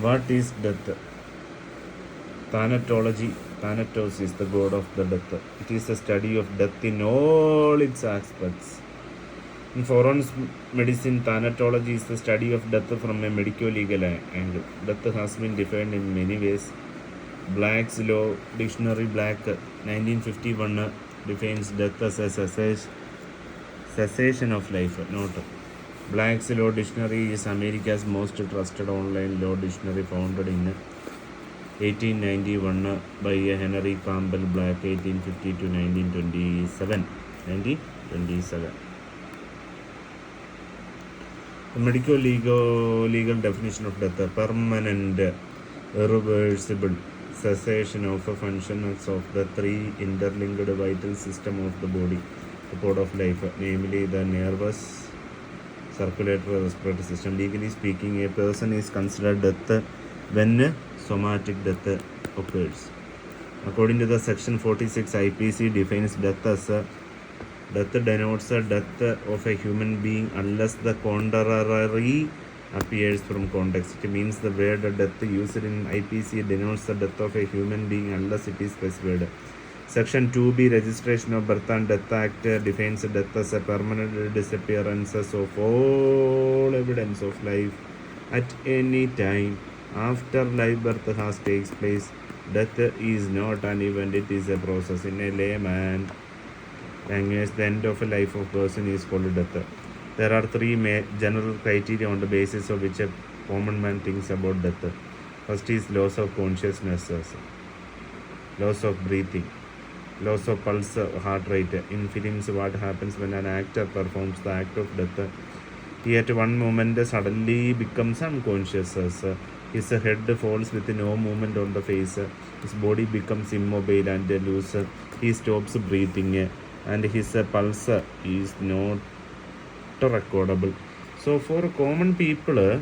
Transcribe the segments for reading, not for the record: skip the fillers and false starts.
What is death? Thanatology. Thanatos is the god of the death. It is the study of death in all its aspects. In foreign medicine, thanatology is the study of death from a medico-legal angle. Death has been defined in many ways. Black's Law Dictionary, Black 1951, defines death as a cessation of life. Note: Black's Law Dictionary is America's most trusted online law dictionary, founded in 1891 by Henry Campbell Black, 1850 to 1927. 1927. The medical legal definition of death: a permanent, irreversible cessation of functions of the three interlinked vital systems of the body, the code of life, namely the nervous, circulatory, respiratory system. Legally speaking, a person is considered death when somatic death occurs. According to the Section 46 IPC defines death as death denotes a death of a human being unless the contrary appears from context. It means the word death used in IPC denotes the death of a human being unless it is specified. Section 2B Registration of Birth and Death Act defines death as a permanent disappearance of all evidence of life at any time after live birth has takes place. Death is not an event, it is a process. In a layman language, the end of a life of person is called death. There are three general criteria on the basis of which a common man thinks about death. First is loss of consciousness, loss of breathing, loss of pulse, heart rate. In films, what happens when an actor performs the act of death? He at one moment suddenly becomes unconscious. His head falls with no movement on the face. His body becomes immobile and loose. He stops breathing, and his pulse is not recordable. So for common people,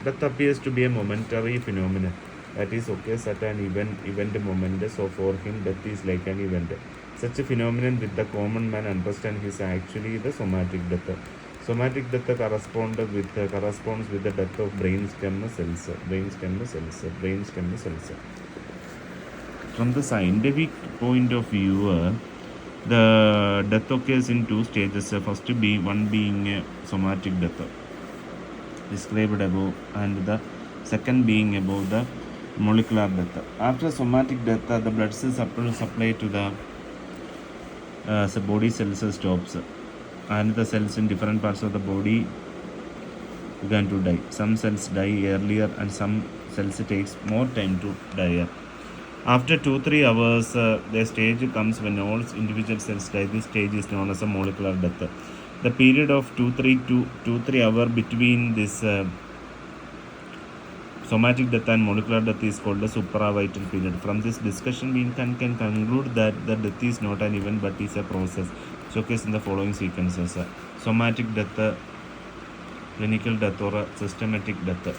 death appears to be a momentary phenomenon that is occurs at an event moment. So for him, death is like an event. Such a phenomenon with the common man understand is actually the somatic death. Somatic death corresponds with the death of brainstem cells. From the scientific point of view, the death occurs in two stages. First one being somatic death described above, and the second being above the molecular death. After somatic death, the blood supply to the body cells stops, and the cells in different parts of the body began to die. Some cells die earlier and some cells takes more time to die. After 2-3 hours, the stage comes when all individual cells die. This stage is known as a molecular death. The period of 2-3 hours between this somatic death and molecular death is called the supravital period. From this discussion, we can conclude that the death is not an event but is a process. Showcased in the following sequences: somatic death, clinical death, or systematic death.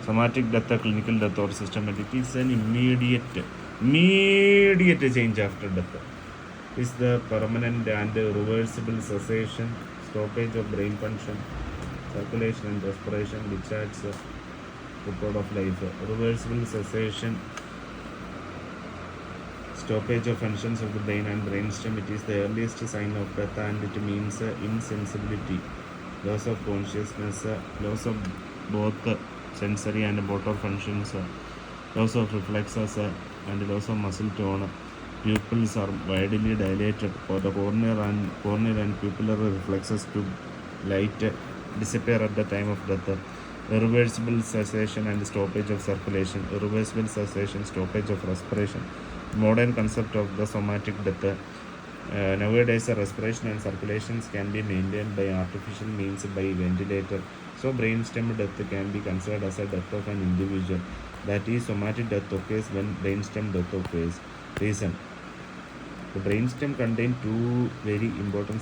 Somatic death, clinical death, or systematic is an immediate change after death. Is the permanent and reversible cessation, stoppage of brain function, circulation and respiration, discharge the code of life. Reversible cessation, stoppage of functions of the brain and brainstem. It is the earliest sign of death, and it means insensibility, loss of consciousness, loss of both sensory and motor functions, loss of reflexes, and loss of muscle tone. Pupils are widely dilated, or the corneal and pupillary reflexes to light disappear at the time of death. Irreversible cessation and stoppage of circulation, irreversible cessation, stoppage of respiration. Modern concept of the somatic death. Nowadays, respiration and circulations can be maintained by artificial means by ventilator. So, brainstem death can be considered as a death of an individual. That is, somatic death occurs when brainstem death occurs. Reason: the brainstem contains two very important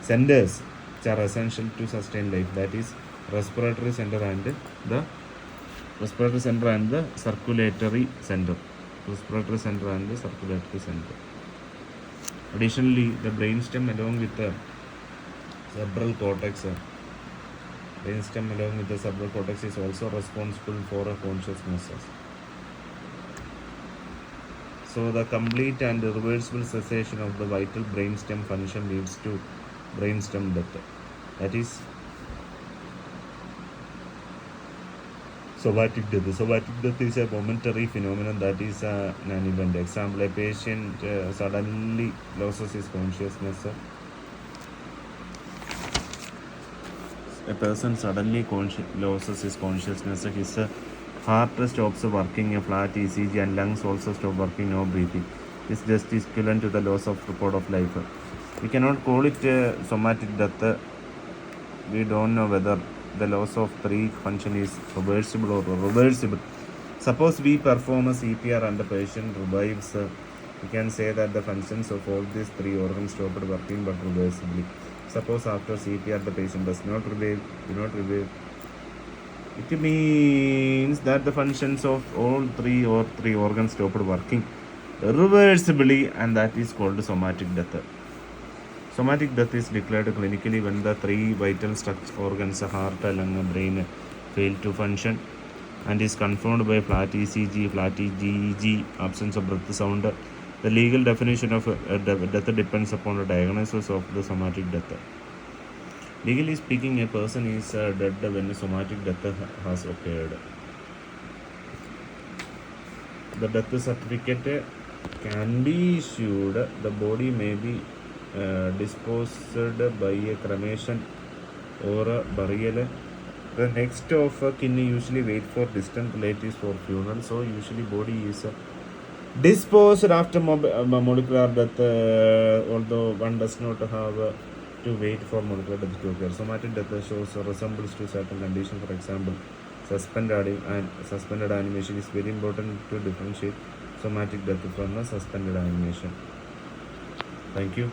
centers, which are essential to sustain life. That is, respiratory center and the circulatory center. Respiratory center and the circulatory center. Additionally, the brainstem, along with the Cerebral cortex. Brainstem along with the cerebral cortex is also responsible for consciousness. So the complete and irreversible cessation of the vital brainstem function leads to brainstem death. That is somatic death. Somatic death is a momentary phenomenon that is an event. Example, a patient suddenly loses his consciousness. A person suddenly loses his consciousness. His heart stops working, a flat ECG, and lungs also stop working, no breathing. It's just equivalent to the loss of record of life. We cannot call it somatic death. We don't know whether the loss of three function is reversible or irreversible. Suppose we perform a CPR and the patient revives. We can say that the functions of all these three organs stopped working but reversibly. Suppose after CPR the patient does not revive, it means that the functions of all three organs stopped working irreversibly, and that is called somatic death. Somatic death is declared clinically when the three vital organs, heart, lung, and brain, fail to function and is confirmed by flat ECG, flat EEG, absence of breath sound. The legal definition of death depends upon the diagnosis of the somatic death. Legally speaking, a person is dead when somatic death has occurred. The death certificate can be issued. The body may be disposed by a cremation or a burial. The next of kin usually wait for distant relatives for funeral. So usually body is disposed after molecular death, although one does not have to wait for molecular death to occur. Somatic death shows resembles to certain conditions. For example, suspended animation is very important to differentiate somatic death from a suspended animation. Thank you.